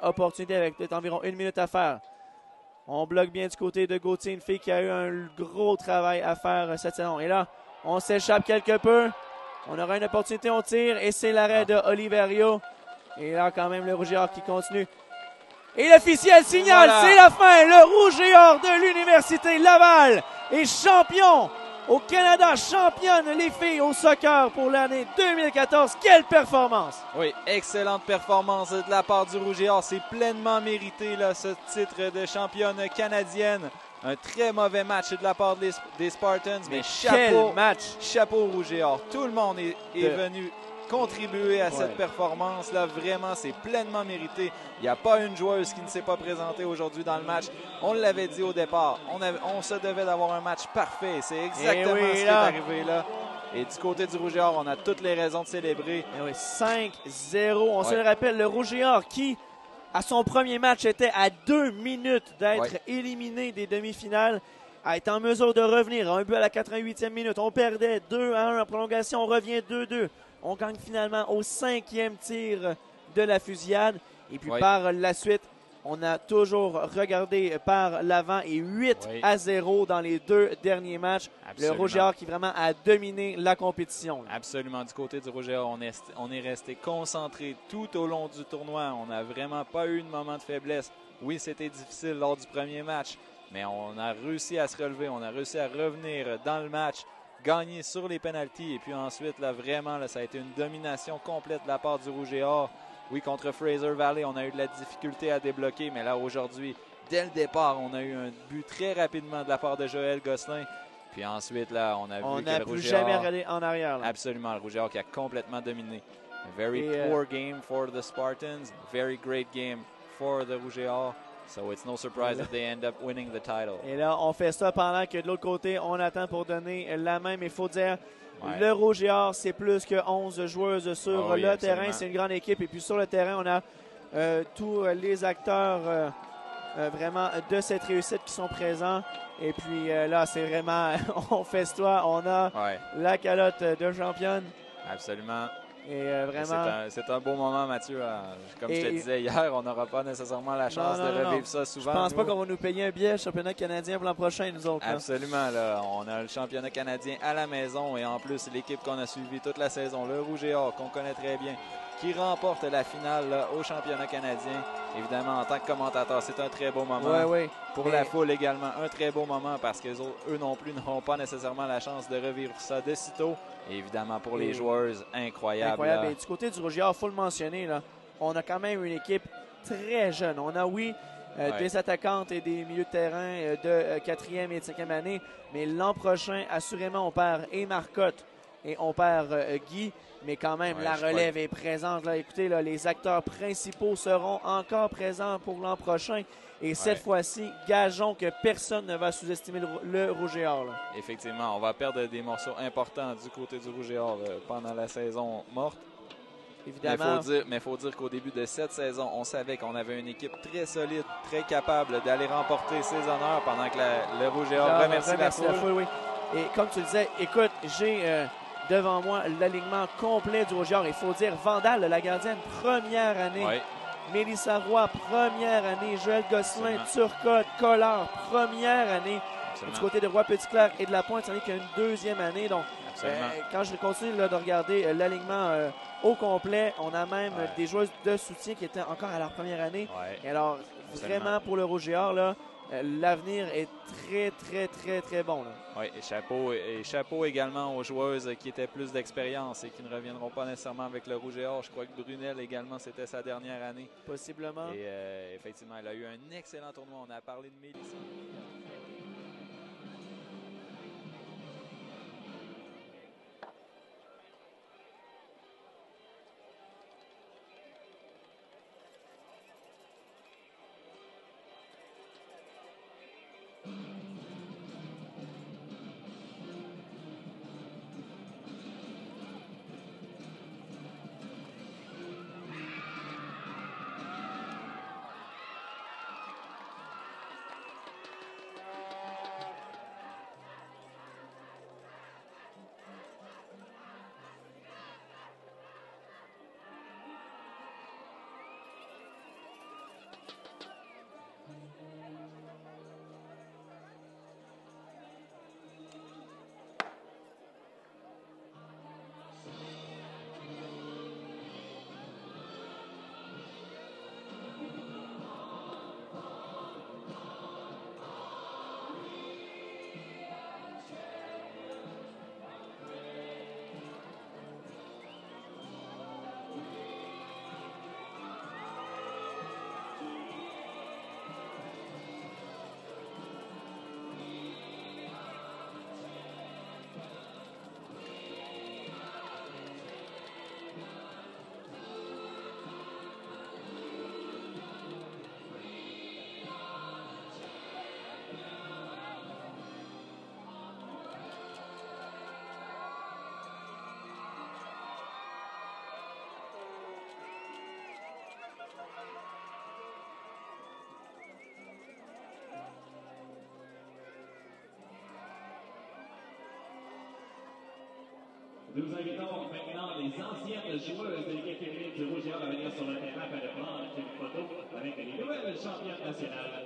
opportunité avec peut-être environ 1 minute à faire. On bloque bien du côté de Gauthier, une fille qui a eu un gros travail à faire cette saison. Et là, on s'échappe quelque peu. On aura une opportunité, on tire et c'est l'arrêt de Oliverio. Et là, quand même, le Rouge et Or qui continue. Et l'officiel signale, voilà. C'est la fin. Le Rouge et Or de l'Université Laval est champion au Canada, championne les filles au soccer pour l'année 2014. Quelle performance! Oui, excellente performance de la part du Rouge et Or. C'est pleinement mérité là, ce titre de championne canadienne. Un très mauvais match de la part des Spartans, mais chapeau, chapeau au Rouge et Or. Tout le monde est venu contribuer à cette performance-là. Vraiment, c'est pleinement mérité. Il n'y a pas une joueuse qui ne s'est pas présentée aujourd'hui dans le match. On l'avait dit au départ. On se devait d'avoir un match parfait. C'est exactement ce qui est arrivé là. Et du côté du Rouge et Or, on a toutes les raisons de célébrer. 5-0. On se le rappelle, le Rouge et Or qui, à son premier match, était à 2 minutes d'être éliminé des demi-finales, a été en mesure de revenir. Un but à la 88e minute. On perdait 2-1 en prolongation. On revient 2-2. On gagne finalement au 5e tir de la fusillade. Et puis par la suite, on a toujours regardé par l'avant et 8-0 dans les 2 derniers matchs. Absolument. Le Rouge et Or qui vraiment a dominé la compétition. Absolument. Du côté du Rouge et Or, on est resté concentré tout au long du tournoi. On n'a vraiment pas eu de moment de faiblesse. Oui, c'était difficile lors du premier match, mais on a réussi à se relever. On a réussi à revenir dans le match, gagner sur les pénaltys. Et puis ensuite, là, vraiment, là, ça a été une domination complète de la part du Rouge et Or. Oui, contre Fraser Valley, on a eu de la difficulté à débloquer, mais là, aujourd'hui, dès le départ, on a eu un but très rapidement de la part de Joël Gosselin. Puis ensuite, là, on a vu que le Rouge et Or... jamais regardé en arrière. Là. Absolument, le Rouge et Or qui a complètement dominé. A very poor game for the Spartans, very great game for the Rouge et Or. So it's no surprise that they end up winning the title. Et là, on fait ça pendant que de l'autre côté, on attend pour donner la main. Mais il faut dire, le Rouge et Or, c'est plus que 11 joueuses sur le terrain. C'est une grande équipe. Et puis sur le terrain, on a tous les acteurs vraiment de cette réussite qui sont présents. Et puis là, c'est vraiment, on festoie. On a la calotte de championne. Absolument. Et vraiment... C'est un beau moment, Mathieu. Comme je te disais hier, on n'aura pas nécessairement la chance de revivre ça souvent. Je pense pas qu'on va nous payer un billet championnat canadien pour l'an prochain, nous autres. Absolument. Là, on a le championnat canadien à la maison et en plus, l'équipe qu'on a suivie toute la saison, le Rouge et Or, qu'on connaît très bien, qui remporte la finale là, au championnat canadien. Évidemment, en tant que commentateur, c'est un très beau moment. Pour la foule également, un très beau moment parce qu'eux non plus n'auront pas nécessairement la chance de revivre ça de sitôt. Et évidemment, pour les joueuses, incroyable. Et du côté du Rouge et Or, il faut le mentionner, là, on a quand même une équipe très jeune. On a, des attaquantes et des milieux de terrain de 4e et de 5e année, mais l'an prochain, assurément, on perd et Marcotte et on perd Guy. Mais quand même, la relève est présente. Là. Écoutez, là, les acteurs principaux seront encore présents pour l'an prochain. Et cette fois-ci, gageons que personne ne va sous-estimer le Rouge et Or. Là. Effectivement, on va perdre des morceaux importants du côté du Rouge et Or pendant la saison morte. Évidemment. Mais il faut dire qu'au début de cette saison, on savait qu'on avait une équipe très solide, très capable d'aller remporter ses honneurs pendant que le Rouge et Or remercie la foule. Et comme tu le disais, écoute, j'ai devant moi l'alignement complet du Rouge et Or. Il faut dire Vandal, la gardienne, première année. Mélissa Roy, première année. Joël Gosselin, Turcotte, Collard, première année. Du côté de Roy Petitclerc et de la Pointe, ça n'est qu'une deuxième année. Donc, quand je continue de regarder l'alignement au complet, on a même des joueuses de soutien qui étaient encore à leur première année. Et alors, vraiment, pour le Rouge et Or, là, l'avenir est très, très, très, très bon. Là. Oui, et chapeau également aux joueuses qui étaient plus d'expérience et qui ne reviendront pas nécessairement avec le Rouge et Or. Je crois que Brunel également, c'était sa dernière année. Possiblement. Et effectivement, elle a eu un excellent tournoi. On a parlé de Mélissa. Nous invitons maintenant les anciennes joueuses de l'équipe féminine du Rouge et Or à venir sur le terrain pour prendre une photo avec les nouvelles championnes nationales.